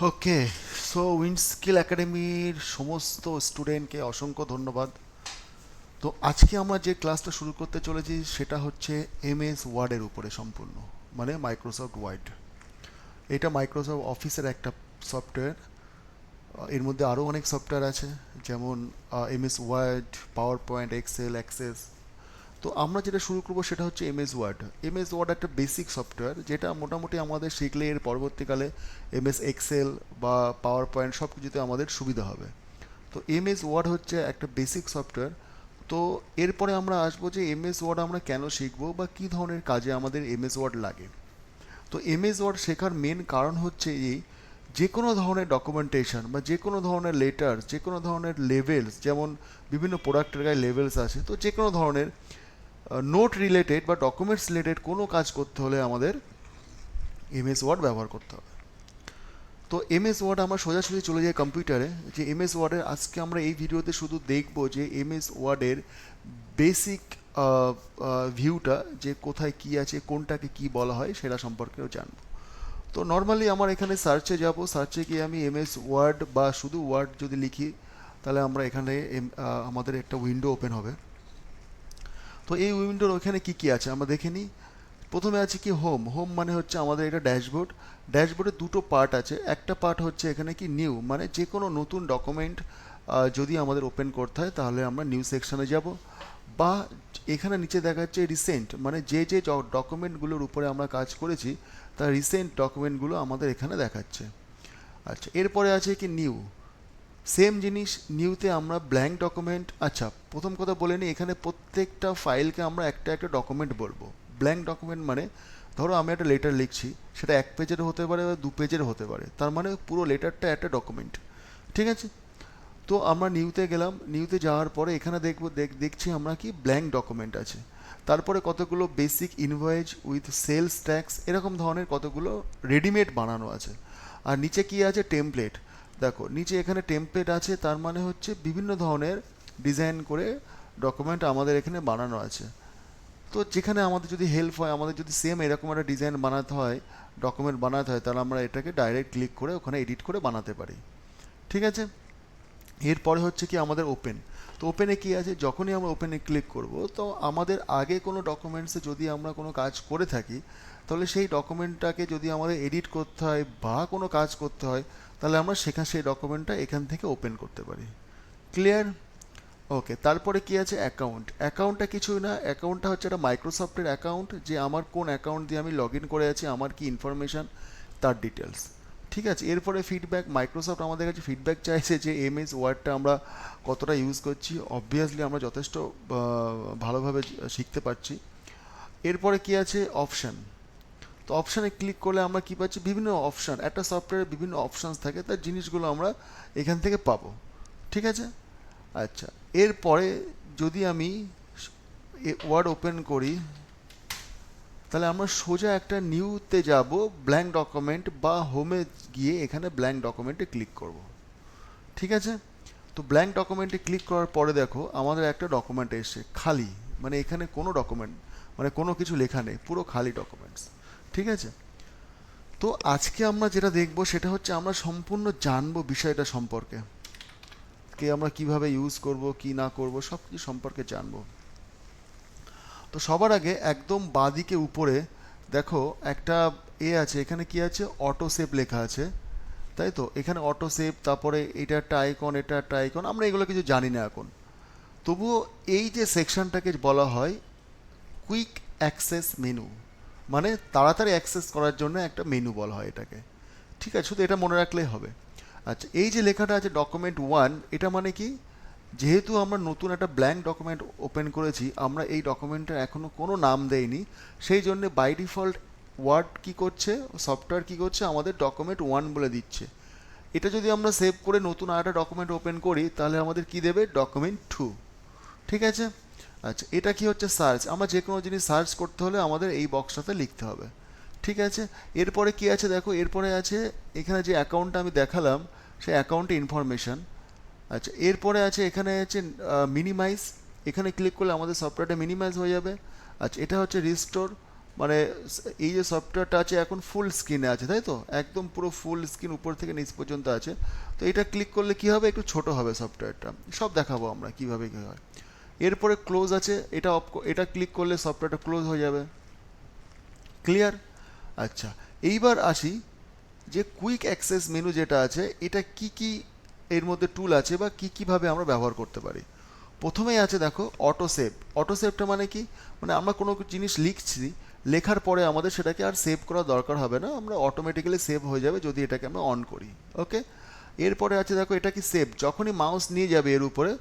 ওকে, so উইন্ডস্কিল একাডেমির সমস্ত স্টুডেন্টকে অসংখ্য ধন্যবাদ। তো আজকে আমরা যে ক্লাসটা শুরু করতে চলেছি সেটা হচ্ছে এমএস ওয়ার্ডের উপরে সম্পূর্ণ, মানে মাইক্রোসফট ওয়ার্ড। এটা মাইক্রোসফট অফিসের একটা সফটওয়্যার। এর মধ্যে আরও অনেক সফটওয়্যার আছে, যেমন MS Word, PowerPoint, Excel, Access. তো আমরা যেটা শুরু করবো সেটা হচ্ছে এমএস ওয়ার্ড। এমএস ওয়ার্ড একটা বেসিক সফটওয়্যার, যেটা মোটামুটি আমাদের শিখলে এর পরবর্তীকালে এমএস এক্সেল বা পাওয়ার পয়েন্ট সব কিছুতে আমাদের সুবিধা হবে। তো এমএস ওয়ার্ড হচ্ছে একটা বেসিক সফটওয়্যার। তো এরপরে আমরা আসবো যে এমএস ওয়ার্ড আমরা কেন শিখবো বা কী ধরনের কাজে আমাদের এমএস ওয়ার্ড লাগে। তো এমএস ওয়ার্ড শেখার মেন কারণ হচ্ছে এই, যে কোনো ধরনের ডকুমেন্টেশন বা যে কোনো ধরনের লেটার, যে কোনো ধরনের লেভেলস, যেমন বিভিন্ন প্রোডাক্টের গায়ে লেভেলস আছে, তো যে কোনো ধরনের নোট রিলেটেড বা ডকুমেন্টস রিলেটেড কোনো কাজ করতে হলে আমাদের এমএস ওয়ার্ড ব্যবহার করতে হবে। তো এমএস ওয়ার্ড আমরা সোজাসুজি চলে যাই কম্পিউটারে, যে এমএস ওয়ার্ডের আজকে আমরা এই ভিডিওতে শুধু দেখব যে এমএস ওয়ার্ডের বেসিক ভিউটা, যে কোথায় কি আছে, কোনটাকে কি বলা হয় সেটা সম্পর্কেও জানবো। তো নর্মালি আমার এখানে সার্চে যাব, সার্চে গিয়ে আমি এমএস ওয়ার্ড বা শুধু ওয়ার্ড যদি লিখি, তাহলে আমরা এখানে আমাদের একটা উইন্ডো ওপেন হবে। তো এই উইন্ডোর ওখানে কি কি আছে আমরা দেখে নিই। প্রথমে আছে কি হোম। হোম মানে হচ্ছে আমাদের এটা ড্যাশবোর্ড। ড্যাশবোর্ডে দুটো পার্ট আছে। একটা পার্ট হচ্ছে এখানে কি নিউ, মানে যে কোনো নতুন ডকুমেন্ট যদি আমাদের ওপেন করতে হয় তাহলে আমরা নিউ সেকশনে যাব। বা এখানে নিচে দেখা যাচ্ছে রিসেন্ট, মানে যে যে ডকুমেন্টগুলোর উপরে আমরা কাজ করেছি তার রিসেন্ট ডকুমেন্টগুলো আমাদের এখানে দেখাচ্ছে। আচ্ছা, এরপরে আছে কি নিউ। সেম জিনিস, নিউতে আমরা ব্ল্যাঙ্ক ডকুমেন্ট। আচ্ছা, প্রথম কথা বলে নিই, এখানে প্রত্যেকটা ফাইলকে আমরা একটা একটা ডকুমেন্ট বলবো। ব্ল্যাঙ্ক ডকুমেন্ট মানে ধরো আমি একটা লেটার লিখছি, সেটা 1 পেজের হতে পারে বা 2 পেজের হতে পারে, তার মানে পুরো লেটারটা একটা ডকুমেন্ট। ঠিক আছে। তো আমরা নিউতে গেলাম, নিউতে যাওয়ার পরে এখানে দেখবো দেখছি আমরা কি ব্ল্যাঙ্ক ডকুমেন্ট আছে। তারপরে কতগুলো basic invoice with sales tax, এরকম ধরনের কতগুলো রেডিমেড বানানো আছে। আর নিচে কি আছে, টেমপ্লেট। দেখো নিচে এখানে টেমপ্লেট আছে, তার মানে হচ্ছে বিভিন্ন ধরনের ডিজাইন করে ডকুমেন্ট আমাদের এখানে বানানো আছে। তো যেখানে আমাদের যদি হেল্প হয়, আমাদের যদি সেম এরকম একটা ডিজাইন বানাতে হয়, ডকুমেন্ট বানাতে হয়, তাহলে আমরা এটাকে ডাইরেক্ট ক্লিক করে ওখানে এডিট করে বানাতে পারি। ঠিক আছে। এরপরে হচ্ছে কি আমাদের ওপেন। তো ওপেনে কি আছে, যখনই আমরা ওপেনে ক্লিক করব, তো আমাদের আগে কোনো ডকুমেন্টসে যদি আমরা কোনো কাজ করে থাকি, তাহলে সেই ডকুমেন্টটাকে যদি আমাদের এডিট করতে হয় বা কোনো কাজ করতে হয়, তাহলে আমরা সেই ডকুমেন্টটা এখান থেকে ওপেন করতে পারি। ক্লিয়ার? ওকে, তারপরে কি আছে, অ্যাকাউন্ট। অ্যাকাউন্টটা কিছুই না, অ্যাকাউন্টটা হচ্ছে একটা মাইক্রোসফটের অ্যাকাউন্ট, যে আমার কোন অ্যাকাউন্ট দিয়ে আমি লগ ইন করে আছি, আমার কি ইনফরমেশান, তার ডিটেলস। ঠিক আছে। এরপরে ফিডব্যাক। মাইক্রোসফট আমাদের কাছে ফিডব্যাক চাইছে যে এমএস ওয়ার্ডটা আমরা কতটা ইউজ করছি। অবভিয়াসলি আমরা যথেষ্ট ভালোভাবে শিখতে পারছি। এরপরে কি আছে, অপশান। তো অপশানে ক্লিক করলে আমরা কি পাচ্ছি, বিভিন্ন অপশান। একটা সফটওয়্যারে বিভিন্ন অপশানস থাকে, তার জিনিসগুলো আমরা এখান থেকে পাবো। ঠিক আছে। আচ্ছা, এরপরে যদি আমি ওয়ার্ড ওপেন করি, তাহলে আমরা সোজা একটা নিউতে যাব, ব্ল্যাঙ্ক ডকুমেন্ট, বা হোমে গিয়ে এখানে ব্ল্যাঙ্ক ডকুমেন্টে ক্লিক করব। ঠিক আছে। তো ব্ল্যাঙ্ক ডকুমেন্টে ক্লিক করার পরে দেখো আমাদের একটা ডকুমেন্ট এসছে খালি, মানে এখানে কোনো ডকুমেন্ট, মানে কোনো কিছু লেখা নেই, পুরো খালি ডকুমেন্টস। ঠিক আছে। তো আজকে আমরা যেটা দেখব সেটা হচ্ছে আমরা সম্পূর্ণ জানবো বিষয়টা সম্পর্কে, কে আমরা কিভাবে ইউজ করব কি না করব সব কিছু সম্পর্কে জানবো। তো সবার আগে একদম বাঁদিকে উপরে দেখো একটা আছে, এখানে কি আছে, অটো সেভ লেখা আছে। তাই তো, এখানে অটো সেভ, তারপরে এটা একটা আইকন, এটা একটা আইকন, আমরা এগুলো কিছু জানি না এখন। তবুও এই যে সেকশনটাকে বলা হয় কুইক অ্যাক্সেস মেনু, মানে তাড়াতাড়ি অ্যাক্সেস করার জন্য একটা মেনু বলা হয় এটাকে। ঠিক আছে, শুধু এটা মনে রাখলেই হবে। আচ্ছা, এই যে লেখাটা আছে ডকুমেন্ট ওয়ান, এটা মানে কি, যেহেতু আমরা নতুন একটা ব্ল্যাঙ্ক ডকুমেন্ট ওপেন করেছি, আমরা এই ডকুমেন্টের এখনও কোনো নাম দেইনি, সেই জন্য বাই ডিফল্ট ওয়ার্ড কী করছে, সফটওয়্যার কী করছে, আমাদের ডকুমেন্ট ওয়ান বলে দিচ্ছে। এটা যদি আমরা সেভ করে নতুন আরেকটা ডকুমেন্ট ওপেন করি, তাহলে আমাদের কি দেবে, ডকুমেন্ট টু। ঠিক আছে। আচ্ছা, এটা কি হচ্ছে, সার্চ। আমরা যে কোনো জিনিস সার্চ করতে হলে আমাদের এই বক্সটাতে লিখতে হবে। ঠিক আছে। এরপরে কি আছে দেখো, এরপরে আছে এখানে যে অ্যাকাউন্টটা আমি দেখালাম, সেই অ্যাকাউন্টে ইনফরমেশান। আচ্ছা, এরপরে আছে এখানে আছে মিনিমাইজ। এখানে ক্লিক করলে আমাদের সফটওয়্যারটা মিনিমাইজ হয়ে যাবে। আচ্ছা, এটা হচ্ছে রিস্টোর, মানে এই যে সফটওয়্যারটা আছে এখন ফুল স্ক্রিনে আছে, তাই তো, একদম পুরো ফুল স্ক্রিন উপর থেকে নিচ পর্যন্ত আছে। তো এটা ক্লিক করলে কি হবে, একটু ছোট হবে সফটওয়্যারটা, সব দেখাবো আমরা কিভাবে কী হয়। এরপরে ক্লোজ আছে, এটা এটা ক্লিক করলে সফটওয়্যারটা ক্লোজ হয়ে যাবে। ক্লিয়ার? আচ্ছা, এইবার আসি যে কুইক অ্যাক্সেস মেনু যেটা আছে, এটা কি কি এর মধ্যে টুল আছে বা কি কিভাবে আমরা ব্যবহার করতে পারি। প্রথমেই আছে দেখো অটো সেভ। অটো সেভটা মানে কি, মানে আমরা কোনো জিনিস লিখছি, লেখার পরে আমাদের সেটাকে আর সেভ করার দরকার হবে না, আমরা অটোমেটিক্যালি সেভ হয়ে যাবে যদি এটাকে আমরা অন করি। ওকে, এরপরে আছে দেখো এটা কি সেভ, যখনই মাউস নিয়ে যাবে এর উপরে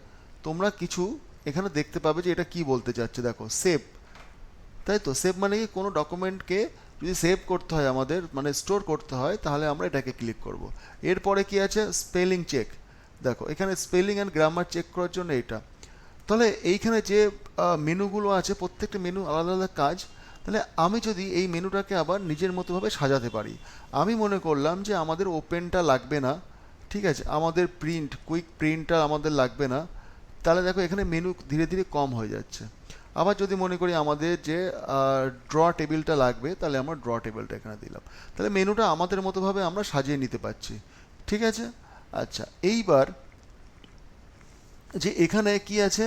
তোমরা কিছু এখানে দেখতে পাবে যে এটা কি বলতে চাচ্ছে, দেখো সেভ, তাই তো। সেভ মানে কি, কোনো ডকুমেন্টকে যদি সেভ করতে হয় আমাদের, মানে স্টোর করতে হয়, তাহলে আমরা এটাকে ক্লিক করব। এরপরে কি আছে, স্পেলিং চেক। দেখো এখানে স্পেলিং অ্যান্ড গ্রামার চেক করার জন্য এটা। তাহলে এইখানে যে মেনুগুলো আছে, প্রত্যেকটা মেনু আলাদা আলাদা কাজ। তাহলে আমি যদি এই মেনুটাকে আবার নিজের মতোভাবে সাজাতে পারি, আমি মনে করলাম যে আমাদের ওপেনটা লাগবে না, ঠিক আছে, আমাদের প্রিন্ট, কুইক প্রিন্টটা আমাদের লাগবে না, তাহলে দেখো এখানে মেনু ধীরে ধীরে কম হয়ে যাচ্ছে। আবার যদি মনে করি আমাদের যে ড্র টেবিলটা লাগবে, তাহলে আমরা ড্র টেবিলটা এখানে দিলাম। তাহলে মেনুটা আমাদের মতোভাবে আমরা সাজিয়ে নিতে পারছি, ঠিক আছে। আচ্ছা, এইবার যে এখানে কি আছে,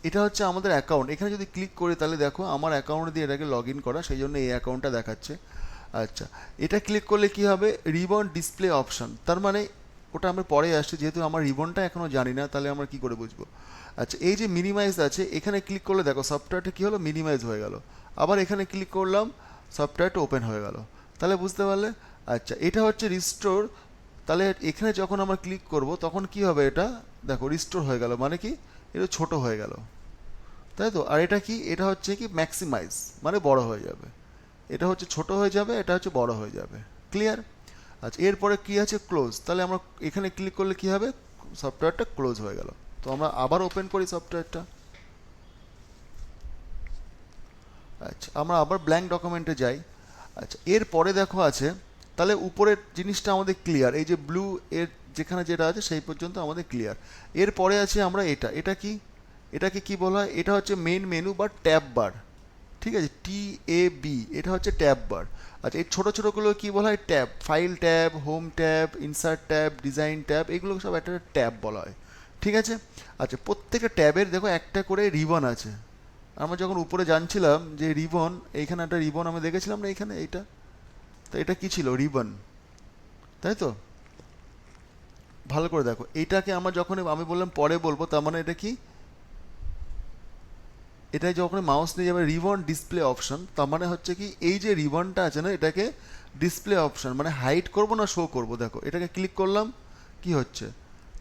এটা হচ্ছে আমাদের অ্যাকাউন্ট। এখানে যদি ক্লিক করি তাহলে দেখো আমার অ্যাকাউন্ট দিয়ে এটাকে লগ ইন করা, সেই জন্য এই অ্যাকাউন্টটা দেখাচ্ছে। আচ্ছা, এটা ক্লিক করলে কি হবে, রিবন ডিসপ্লে অপশন, তার মানে ওটা আমরা পরে আসছে, যেহেতু আমার রিবনটা এখনও জানি না, তাহলে আমরা কি করে বুঝবো। আচ্ছা, এই যে মিনিমাইজ আছে, এখানে ক্লিক করলে দেখো সফটওয়্যারটা কী হলো, মিনিমাইজ হয়ে গেল। আবার এখানে ক্লিক করলাম, সফটওয়্যারটা ওপেন হয়ে গেল। তাহলে বুঝতে পারলে। আচ্ছা, এটা হচ্ছে রিস্টোর। তাহলে এখানে যখন আমরা ক্লিক করব তখন কি হবে, এটা দেখো রিস্টোর হয়ে গেল, মানে কি এটা ছোট হয়ে গেল, তাই তো। আর এটা কি, এটা হচ্ছে কি ম্যাক্সিমাইজ, মানে বড় হয়ে যাবে। এটা হচ্ছে ছোট হয়ে যাবে, এটা হচ্ছে বড় হয়ে যাবে। ক্লিয়ার? আচ্ছা, এরপরে কি আছে, ক্লোজ। তাহলে আমরা এখানে ক্লিক করলে কি হবে, সফটওয়্যারটা ক্লোজ হয়ে গেল। তো আমরা আবার ওপেন করি সফটওয়্যারটা। আচ্ছা, আমরা আবার ব্ল্যাঙ্ক ডকুমেন্টে যাই। আচ্ছা, এরপরে দেখো আছে, তাহলে উপরের জিনিসটা আমাদের ক্লিয়ার, এই যে ব্লু এর যেখানে যেটা আছে সেই পর্যন্ত আমাদের ক্লিয়ার। এরপরে আছে আমরা এটা, এটা কি, এটাকে কি বলা হয়, এটা হচ্ছে মেন মেনু বা ট্যাব বার, ঠিক আছে, TAB, এটা হচ্ছে ট্যাব বার। আচ্ছা, এই ছোটো ছোটোগুলো কী বলা হয়, tab, file tab, home tab, insert tab, design tab, এগুলো সব একটা ট্যাব বলা হয়, ঠিক আছে। আচ্ছা, প্রত্যেকটা ট্যাবের দেখো একটা করে রিবন আছে। আমরা যখন উপরে জানছিলাম যে রিবন, এইখানে একটা রিবন আমি দেখেছিলাম না, এইখানে এইটা, তো এটা কি ছিল, রিবন, তাই তো। ভালো করে দেখো, এইটাকে আমরা যখন আমি বললাম পরে বলবো, তার মানে এটা কি, এটা যখন মাউস নিয়ে যাবে রিবন ডিসপ্লে অপশন, তার মানে হচ্ছে কি এই যে রিবনটা আছে না, এটাকে ডিসপ্লে অপশন মানে হাইড করব না শো করব। দেখো এটাকে ক্লিক করলাম, কি হচ্ছে,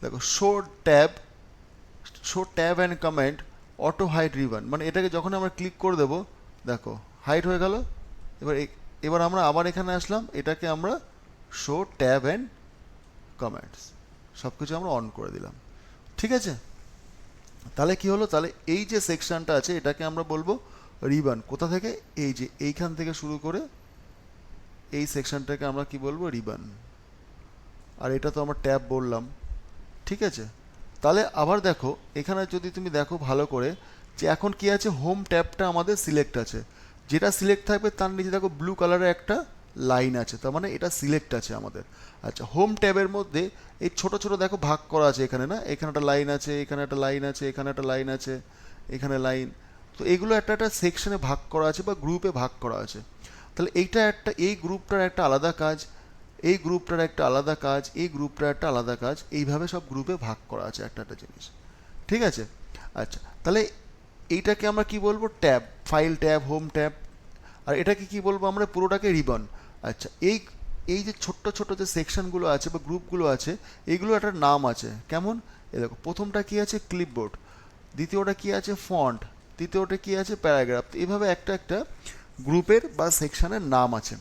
দেখো show tab and comment auto hide ribbon, মানে এটাকে যখন আমরা ক্লিক করে দেবো দেখো হাইড হয়ে গেল। এবার এবার আমরা আবার এখানে আসলাম, এটাকে আমরা শো ট্যাব অ্যান্ড কমেন্টস সব কিছু আমরা অন করে দিলাম, ঠিক আছে। তাহলে কি হলো, তাহলে এই যে সেকশনটা আছে এটাকে আমরা বলবো রিবন। কোথা থেকে, এই যে এইখান থেকে শুরু করে এই সেকশনটাকে আমরা কি বলবো, রিবন। আর এটা তো আমরা ট্যাব বললাম, ঠিক আছে। তাহলে আবার দেখো এখানে যদি তুমি দেখো ভালো করে, যে এখন কি আছে, হোম ট্যাবটা আমাদের সিলেক্ট আছে, যেটা সিলেক্ট থাকবে তার নিচে দেখো ব্লু কালারের একটা লাইন আছে, তার মানে এটা সিলেক্ট আছে আমাদের। আচ্ছা, হোম ট্যাবের মধ্যে এই ছোট ছোট দেখো ভাগ করা আছে এখানে না, এখানে একটা লাইন আছে, এখানে একটা লাইন আছে, এখানে একটা লাইন আছে, এখানে লাইন। তো এগুলো একটা একটা সেকশনে ভাগ করা আছে বা গ্রুপে ভাগ করা আছে। তাহলে এইটা একটা, এই গ্রুপটার একটা আলাদা কাজ, এই গ্রুপটার একটা আলাদা কাজ, এই গ্রুপটার একটা আলাদা কাজ, এইভাবে সব গ্রুপে ভাগ করা আছে একটা একটা জিনিস, ঠিক আছে। আচ্ছা, তাহলে এইটাকে আমরা কি বলবো, tab, file tab, home tab. আর এটাকে কি বলবো আমরা, পুরোটাকে রিবন। আচ্ছা, এই এই যে ছোট্ট ছোট্ট যে সেকশনগুলো আছে বা গ্রুপগুলো আছে, এইগুলো একটা নাম আছে, কেমন, এ দেখো প্রথমটা কি আছে, ক্লিপবোর্ড, দ্বিতীয়টা কি আছে, ফন্ট, তৃতীয়টা কি আছে, প্যারাগ্রাফ। এইভাবে একটা একটা গ্রুপের বা সেকশনের নাম আছে।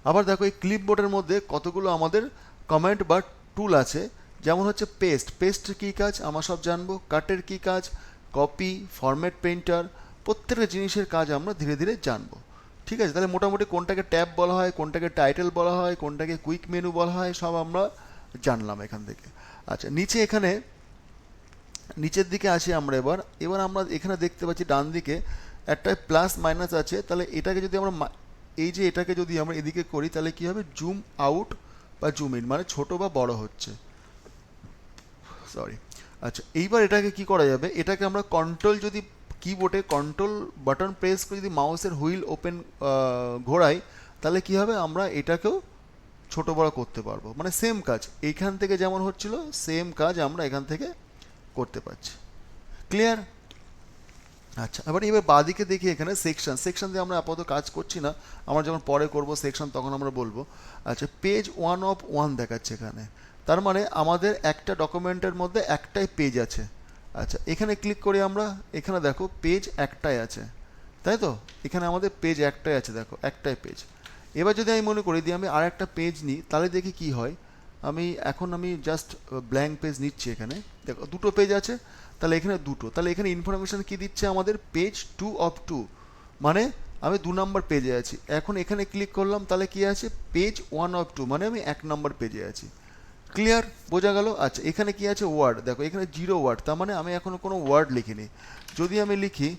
আবার দেখো এই ক্লিপবোর্ডের মধ্যে কতগুলো আমাদের কমেন্ট বা টুল আছে, যেমন হচ্ছে পেস্ট। পেস্টের কী কাজ আমরা সব জানবো, কাটের কী কাজ, কপি, ফরম্যাট পেইন্টার, প্রত্যেকটা জিনিসের কাজ আমরা ধীরে ধীরে জানবো, ঠিক আছে। তাহলে মোটামুটি কোনটাকে ট্যাব বলা হয়, কোনটাকে টাইটেল বলা হয়, কোনটাকে কুইক মেনু বলা হয়, সব আমরা জানলাম এখান থেকে। আচ্ছা, নিচে এখানে নিচের দিকে আসি আমরা। এবার এবার আমরা এখানে দেখতে পাচ্ছি ডান দিকে একটায় প্লাস মাইনাস আছে, তাহলে এটাকে যদি আমরা এই যে এটাকে যদি আমরা এদিকে করি তাহলে কি হবে, জুম আউট বা জুম ইন, মানে ছোট বা বড় হচ্ছে, সরি। আচ্ছা, এইবার এটাকে কি করা যাবে, এটাকে আমরা কন্ট্রোল যদি কিবোর্ডে কন্ট্রোল বাটন প্রেস করে যদি মাউসের হুইল ওপেন ঘোরাই, তাহলে কি হবে, আমরা এটাকেও ছোট বড় করতে পারবো, মানে সেম কাজ এইখান থেকে যেমন হচ্ছিল সেম কাজ আমরা এখান থেকে করতে পারছি। ক্লিয়ার? আচ্ছা, এবার বাঁদিকে দেখি এখানে সেকশন দিয়ে আমরা আপাতত কাজ করছি না, আমরা যখন পরে করব সেকশন তখন আমরা বলবো। আচ্ছা, পেজ 1 of 1 দেখাচ্ছে এখানে, তার মানে আমাদের একটা ডকুমেন্টের মধ্যে একটাই পেজ আছে। আচ্ছা, এখানে ক্লিক করি আমরা, এখানে দেখো পেজ একটাই আছে, তাই তো, এখানে আমাদের পেজ একটাই আছে, দেখো একটাই পেজ। এবার যদি আমি মনে করি দিয়ে আমি আর একটা পেজ নিই, তাহলে দেখি কি হয়। আমি জাস্ট ব্ল্যাঙ্ক পেজ নিচ্ছি, এখানে দেখো দুটো পেজ আছে, তাহলে এখানে দুটো, তাহলে এখানে ইনফরমেশন কি দিচ্ছে আমাদের, পেজ 2 of 2, মানে আমি 2 নম্বর পেজে আছি। এখন এখানে ক্লিক করলাম, তাহলে কি আছে, পেজ 1 of 2, মানে আমি 1 নম্বর পেজে আছি। ক্লিয়ার? বোঝা গেল? আচ্ছা, এখানে কি আছে, ওয়ার্ড, দেখো এখানে 0 ওয়ার্ড, তার মানে আমি এখনো কোনো ওয়ার্ড লিখিনি। যদি আমি লিখি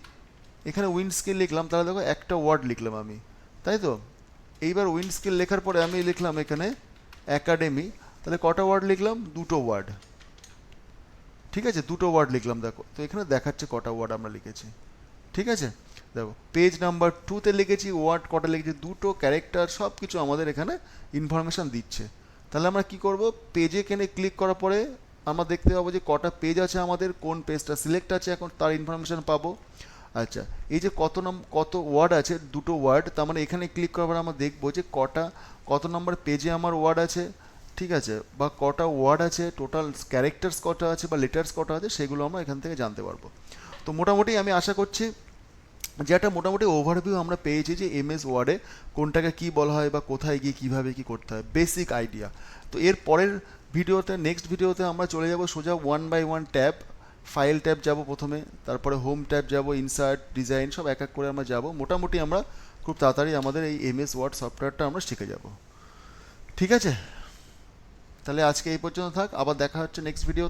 এখানে উইন্ড স্কেল লিখলাম, তাহলে দেখো একটা ওয়ার্ড লিখলাম আমি, তাই তো। এইবার উইন্ড স্কেল লেখার পরে আমি লিখলাম এখানে একাডেমি, তাহলে কটা ওয়ার্ড লিখলাম, 2টো ওয়ার্ড। ঠিক আছে, 2টো ওয়ার্ড লিখলাম, দেখো তো এখানে দেখাচ্ছে কটা ওয়ার্ড আমরা লিখেছি। ঠিক আছে, দেখো পেজ নাম্বার 2তে লিখেছি, ওয়ার্ড কটা লিখেছি, দুটো, ক্যারেক্টার, সব কিছু আমাদের এখানে ইনফরমেশান দিচ্ছে। তাহলে আমরা কি করব, পেজে এখানে ক্লিক করার পরে আমরা দেখতে পাবো যে কটা পেজ আছে আমাদের, কোন পেজটা সিলেক্ট আছে, এখন তার ইনফরমেশান পাবো। আচ্ছা, এই যে কত ওয়ার্ড আছে, 2টো ওয়ার্ড, তার মানে এখানে ক্লিক করার পর আমরা দেখবো যে কত নম্বর পেজে আমার ওয়ার্ড আছে, ঠিক আছে, বা কটা ওয়ার্ড আছে, টোটাল ক্যারেক্টার্স কটা আছে বা লেটার্স কটা আছে, সেগুলো আমরা এখান থেকে জানতে পারবো। তো মোটামুটি আমি আশা করছি যে একটা মোটামুটি ওভারভিউ আমরা পেয়েছি যে এমএস ওয়ার্ডে কোনটাকে কি বলা হয় বা কোথায় গিয়ে কীভাবে কী করতে হয়, বেসিক আইডিয়া। তো এর পরের ভিডিওতে, নেক্সট ভিডিওতে আমরা চলে যাব সোজা 1 by 1 ট্যাব, ফাইল ট্যাব যাব প্রথমে, তারপরে হোম ট্যাব যাব, ইনসার্ট, ডিজাইন, সব এক এক করে আমরা যাব। মোটামুটি আমরা খুব তাড়াতাড়ি আমাদের এই এমএস ওয়ার্ড সফটওয়্যারটা আমরা শিখে যাব। ঠিক আছে, তাহলে আজকে এই পর্যন্ত থাক, আবার দেখা হচ্ছে নেক্সট ভিডিও।